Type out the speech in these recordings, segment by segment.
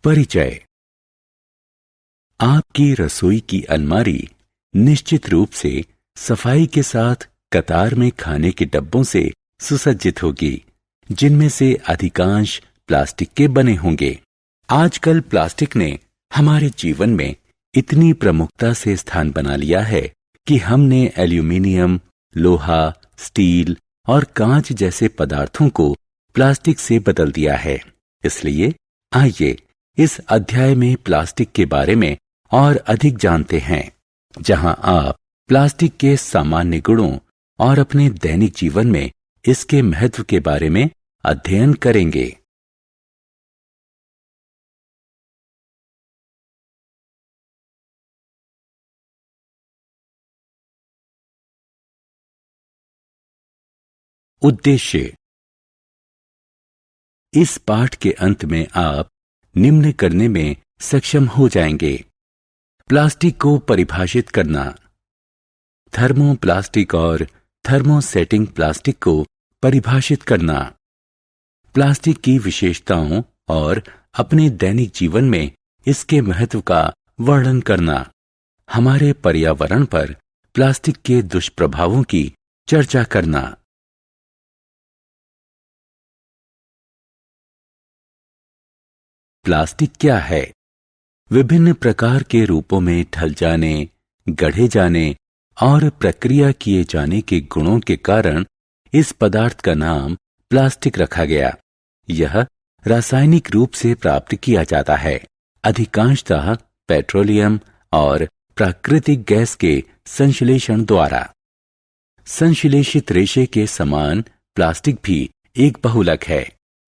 परिचय। आपकी रसोई की अलमारी निश्चित रूप से सफाई के साथ कतार में खाने के डब्बों से सुसज्जित होगी, जिनमें से अधिकांश प्लास्टिक के बने होंगे। आजकल प्लास्टिक ने हमारे जीवन में इतनी प्रमुखता से स्थान बना लिया है कि हमने एल्यूमीनियम, लोहा, स्टील और कांच जैसे पदार्थों को प्लास्टिक से बदल दिया है। इसलिए आइए इस अध्याय में प्लास्टिक के बारे में और अधिक जानते हैं, जहां आप प्लास्टिक के सामान्य गुणों और अपने दैनिक जीवन में इसके महत्व के बारे में अध्ययन करेंगे। उद्देश्य। इस पाठ के अंत में आप निम्न करने में सक्षम हो जाएंगे: प्लास्टिक को परिभाषित करना, थर्मोप्लास्टिक और थर्मोसेटिंग प्लास्टिक को परिभाषित करना, प्लास्टिक की विशेषताओं और अपने दैनिक जीवन में इसके महत्व का वर्णन करना, हमारे पर्यावरण पर प्लास्टिक के दुष्प्रभावों की चर्चा करना। प्लास्टिक क्या है? विभिन्न प्रकार के रूपों में ढल जाने, गढ़े जाने और प्रक्रिया किए जाने के गुणों के कारण इस पदार्थ का नाम प्लास्टिक रखा गया। यह रासायनिक रूप से प्राप्त किया जाता है, अधिकांशतः पेट्रोलियम और प्राकृतिक गैस के संश्लेषण द्वारा। संश्लेषित रेशे के समान प्लास्टिक भी एक बहुलक है,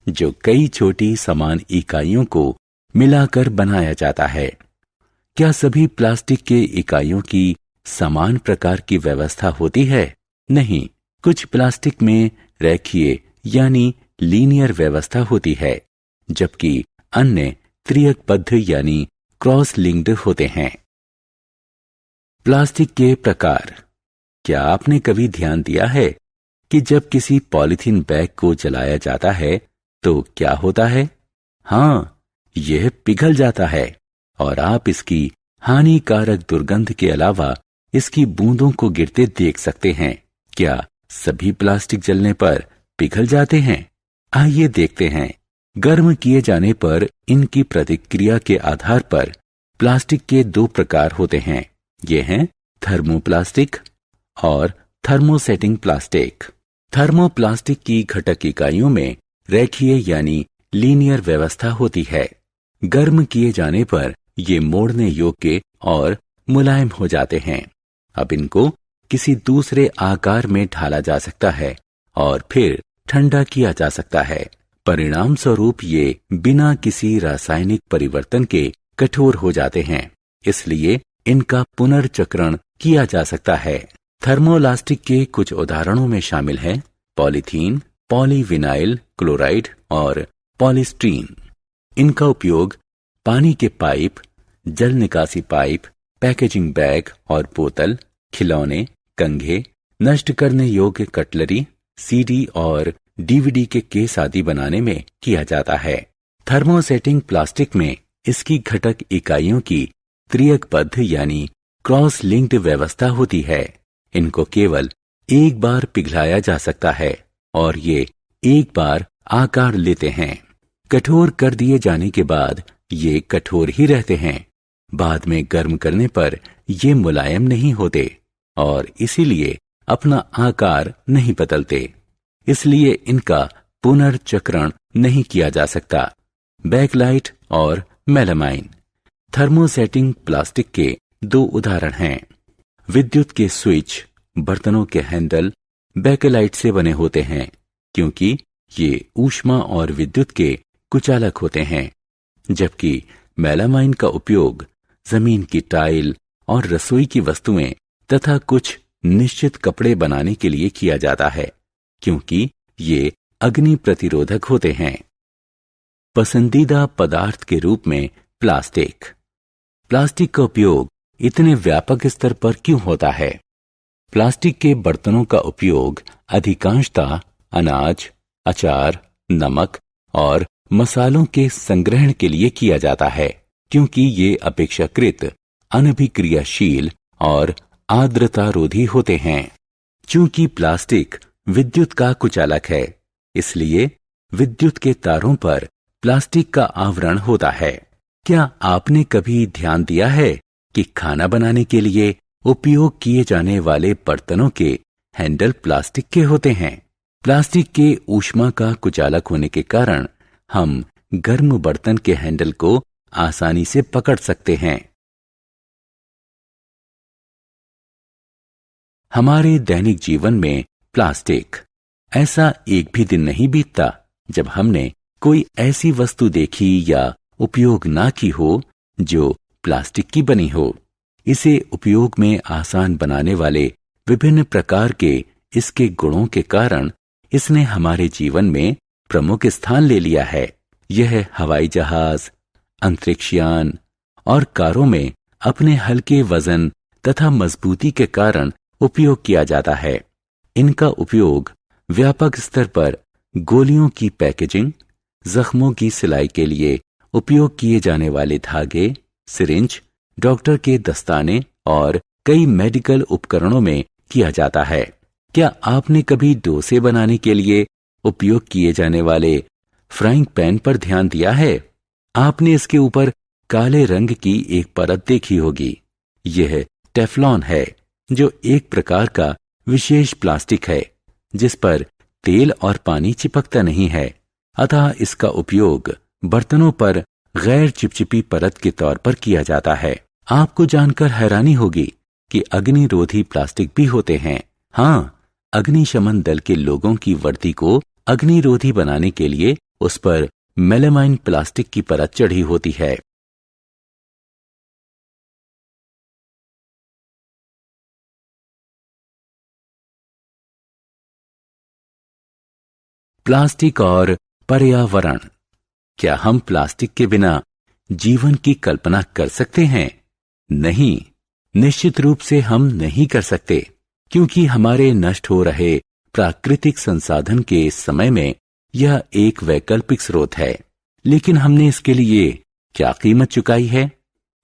जो कई छोटी समान इकाइयों को मिलाकर बनाया जाता है। क्या सभी प्लास्टिक के इकाइयों की समान प्रकार की व्यवस्था होती है? नहीं, कुछ प्लास्टिक में रेखीय यानी लीनियर व्यवस्था होती है, जबकि अन्य त्रियकबद्ध यानी क्रॉस लिंक्ड होते हैं। प्लास्टिक के प्रकार। क्या आपने कभी ध्यान दिया है कि जब किसी पॉलीथीन बैग को जलाया जाता है तो क्या होता है? हाँ, यह पिघल जाता है और आप इसकी हानिकारक दुर्गंध के अलावा इसकी बूंदों को गिरते देख सकते हैं। क्या सभी प्लास्टिक जलने पर पिघल जाते हैं? आइए देखते हैं। गर्म किए जाने पर इनकी प्रतिक्रिया के आधार पर प्लास्टिक के दो प्रकार होते हैं। ये हैं थर्मोप्लास्टिक और थर्मोसेटिंग प्लास्टिक। थर्मोप्लास्टिक की घटक इकाइयों में रेखीय यानी लीनियर व्यवस्था होती है। गर्म किए जाने पर ये मोड़ने योग्य और मुलायम हो जाते हैं। अब इनको किसी दूसरे आकार में ढाला जा सकता है और फिर ठंडा किया जा सकता है। परिणाम स्वरूप ये बिना किसी रासायनिक परिवर्तन के कठोर हो जाते हैं, इसलिए इनका पुनर्चक्रण किया जा सकता है। थर्मोलास्टिक के कुछ उदाहरणों में शामिल हैं पॉलीथीन, पॉलीविनाइल क्लोराइड और पॉलीस्टीरीन। इनका उपयोग पानी के पाइप, जल निकासी पाइप, पैकेजिंग बैग और बोतल, खिलौने, कंघे, नष्ट करने योग्य कटलरी, सीडी और डीवीडी के केस आदि बनाने में किया जाता है। थर्मोसेटिंग प्लास्टिक में इसकी घटक इकाइयों की त्रियकबद्ध यानी क्रॉस लिंक्ड व्यवस्था होती है। इनको केवल एक बार पिघलाया जा सकता है और ये एक बार आकार लेते हैं। कठोर कर दिए जाने के बाद ये कठोर ही रहते हैं। बाद में गर्म करने पर ये मुलायम नहीं होते और इसीलिए अपना आकार नहीं बदलते। इसलिए इनका पुनर्चक्रण नहीं किया जा सकता। बैकलाइट और मेलामाइन। थर्मोसेटिंग प्लास्टिक के दो उदाहरण हैं। विद्युत के स्विच, बर्तनों के हैंडल बैकलाइट से बने होते हैं, क्योंकि ये ऊष्मा और विद्युत के कुचालक होते हैं, जबकि मेलामाइन का उपयोग जमीन की टाइल और रसोई की वस्तुएं तथा कुछ निश्चित कपड़े बनाने के लिए किया जाता है, क्योंकि ये अग्नि प्रतिरोधक होते हैं। पसंदीदा पदार्थ के रूप में प्लास्टिक। प्लास्टिक का उपयोग इतने व्यापक स्तर पर क्यों होता है? प्लास्टिक के बर्तनों का उपयोग अधिकांशतः अनाज, अचार, नमक और मसालों के संग्रहण के लिए किया जाता है, क्योंकि ये अपेक्षाकृत अनभिक्रियाशील और आर्द्रतारोधी होते हैं। चूंकि प्लास्टिक विद्युत का कुचालक है, इसलिए विद्युत के तारों पर प्लास्टिक का आवरण होता है। क्या आपने कभी ध्यान दिया है कि खाना बनाने के लिए उपयोग किए जाने वाले बर्तनों के हैंडल प्लास्टिक के होते हैं? प्लास्टिक के ऊष्मा का कुचालक होने के कारण हम गर्म बर्तन के हैंडल को आसानी से पकड़ सकते हैं। हमारे दैनिक जीवन में प्लास्टिक, ऐसा एक भी दिन नहीं बीतता जब हमने कोई ऐसी वस्तु देखी या उपयोग ना की हो जो प्लास्टिक की बनी हो। इसे उपयोग में आसान बनाने वाले विभिन्न प्रकार के इसके गुणों के कारण इसने हमारे जीवन में प्रमुख स्थान ले लिया है। यह हवाई जहाज, अंतरिक्ष यान और कारों में अपने हल्के वजन तथा मजबूती के कारण उपयोग किया जाता है। इनका उपयोग व्यापक स्तर पर गोलियों की पैकेजिंग, जख्मों की सिलाई के लिए उपयोग किए जाने वाले धागे, सिरिंज, डॉक्टर के दस्ताने और कई मेडिकल उपकरणों में किया जाता है। क्या आपने कभी डोसे बनाने के लिए उपयोग किए जाने वाले फ्राइंग पैन पर ध्यान दिया है? आपने इसके ऊपर काले रंग की एक परत देखी होगी। यह टेफ्लॉन है, जो एक प्रकार का विशेष प्लास्टिक है जिस पर तेल और पानी चिपकता नहीं है, अतः इसका उपयोग बर्तनों पर गैर चिपचिपी परत के तौर पर किया जाता है। आपको जानकर हैरानी होगी कि अग्निरोधी प्लास्टिक भी होते हैं। हाँ, अग्निशमन दल के लोगों की वर्दी को अग्निरोधी बनाने के लिए उस पर मेलामाइन प्लास्टिक की परत चढ़ी होती है। प्लास्टिक और पर्यावरण। क्या हम प्लास्टिक के बिना जीवन की कल्पना कर सकते हैं? नहीं, निश्चित रूप से हम नहीं कर सकते, क्योंकि हमारे नष्ट हो रहे प्राकृतिक संसाधन के इस समय में यह एक वैकल्पिक स्रोत है। लेकिन हमने इसके लिए क्या कीमत चुकाई है?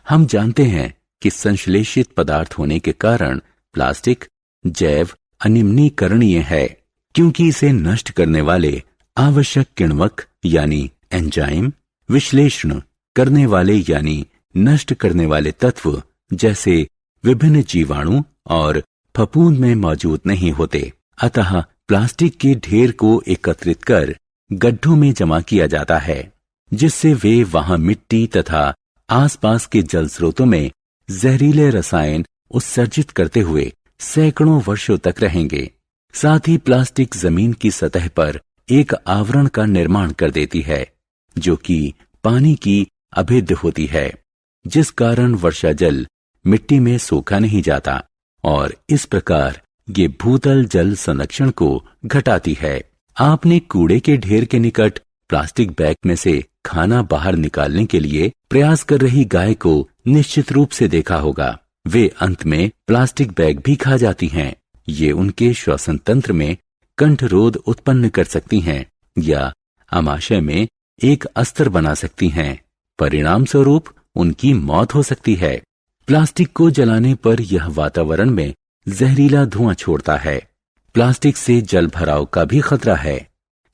हम जानते हैं कि संश्लेषित पदार्थ होने के कारण प्लास्टिक जैव अनिम्नीकरणीय है, क्योंकि इसे नष्ट करने वाले आवश्यक किण्वक यानी एंजाइम, विश्लेषण करने वाले यानी नष्ट करने वाले तत्व जैसे विभिन्न जीवाणु और फफूंद में मौजूद नहीं होते। अतः प्लास्टिक के ढेर को एकत्रित कर गड्ढों में जमा किया जाता है, जिससे वे वहां मिट्टी तथा आसपास के जल स्रोतों में जहरीले रसायन उत्सर्जित करते हुए सैकड़ों वर्षों तक रहेंगे। साथ ही प्लास्टिक जमीन की सतह पर एक आवरण का निर्माण कर देती है, जो कि पानी की अभिद्ध होती है, जिस कारण वर्षा जल मिट्टी में सोखा नहीं जाता और इस प्रकार ये भूतल जल संरक्षण को घटाती है। आपने कूड़े के ढेर के निकट प्लास्टिक बैग में से खाना बाहर निकालने के लिए प्रयास कर रही गाय को निश्चित रूप से देखा होगा। वे अंत में प्लास्टिक बैग भी खा जाती हैं। ये उनके श्वसन तंत्र में कंठरोध उत्पन्न कर सकती हैं या आमाशय में एक अस्तर बना सकती हैं। परिणाम स्वरूप उनकी मौत हो सकती है। प्लास्टिक को जलाने पर यह वातावरण में जहरीला धुआं छोड़ता है। प्लास्टिक से जल भराव का भी खतरा है।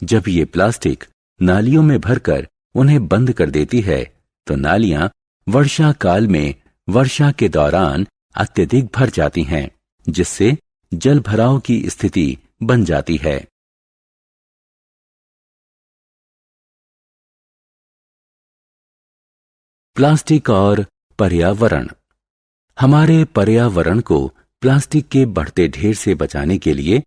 जब ये प्लास्टिक नालियों में भरकर उन्हें बंद कर देती है तो नालियां वर्षा काल में वर्षा के दौरान अत्यधिक भर जाती हैं, जिससे जल भराव की स्थिति बन जाती है। प्लास्टिक और पर्यावरण। हमारे पर्यावरण को प्लास्टिक के बढ़ते ढेर से बचाने के लिए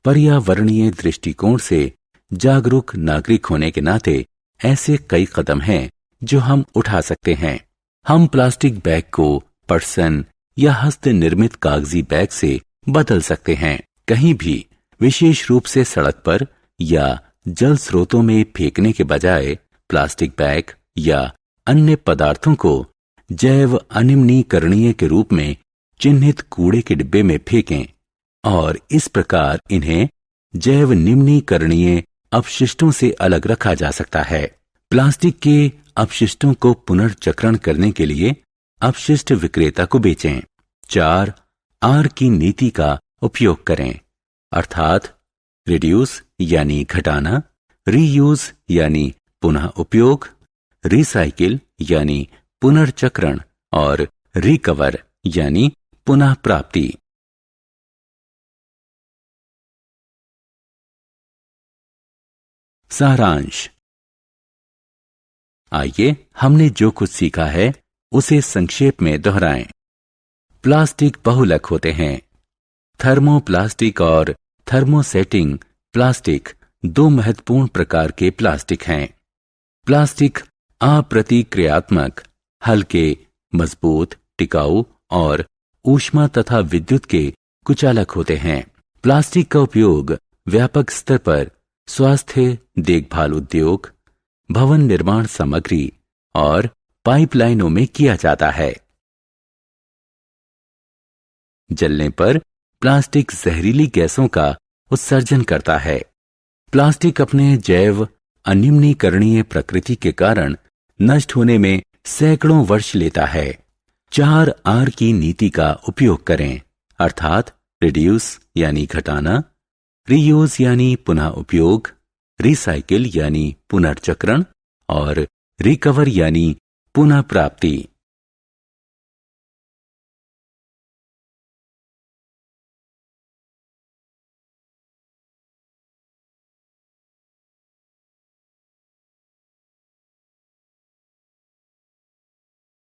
पर्यावरणीय दृष्टिकोण से जागरूक नागरिक होने के नाते ऐसे कई कदम हैं जो हम उठा सकते हैं। हम प्लास्टिक बैग को पटसन या हस्त निर्मित कागजी बैग से बदल सकते हैं। कहीं भी, विशेष रूप से सड़क पर या जल स्रोतों में फेंकने के बजाय प्लास्टिक बैग या अन्य पदार्थों को जैव अनिम्नीकरणीय के रूप में चिन्हित कूड़े के डिब्बे में फेंकें और इस प्रकार इन्हें जैव निम्नीकरणीय अपशिष्टों से अलग रखा जा सकता है। प्लास्टिक के अपशिष्टों को पुनर्चक्रण करने के लिए अपशिष्ट विक्रेता को बेचें। 4. आर की नीति का उपयोग करें, अर्थात रिड्यूस यानी घटाना, रीयूज यानी पुनः उपयोग, रिसाइकिल यानी पुनर्चक्रण और रिकवर यानी पुनः प्राप्ति। सारांश। आइए हमने जो कुछ सीखा है उसे संक्षेप में दोहराएं। प्लास्टिक बहुलक होते हैं। थर्मोप्लास्टिक और थर्मोसेटिंग प्लास्टिक दो महत्वपूर्ण प्रकार के प्लास्टिक हैं। प्लास्टिक अप्रतिक्रियात्मक, हल्के, मजबूत, टिकाऊ और ऊष्मा तथा विद्युत के कुचालक होते हैं। प्लास्टिक का उपयोग व्यापक स्तर पर स्वास्थ्य देखभाल उद्योग, भवन निर्माण सामग्री और पाइपलाइनों में किया जाता है। जलने पर प्लास्टिक जहरीली गैसों का उत्सर्जन करता है। प्लास्टिक अपने जैव अन्यूनीकरणीय प्रकृति के कारण नष्ट होने में सैकड़ों वर्ष लेता है। 4 आर की नीति का उपयोग करें, अर्थात रिड्यूस यानी घटाना, रीयूज यानी पुनः उपयोग, रिसाइकिल यानी पुनर्चक्रण और रिकवर यानी पुनः प्राप्ति।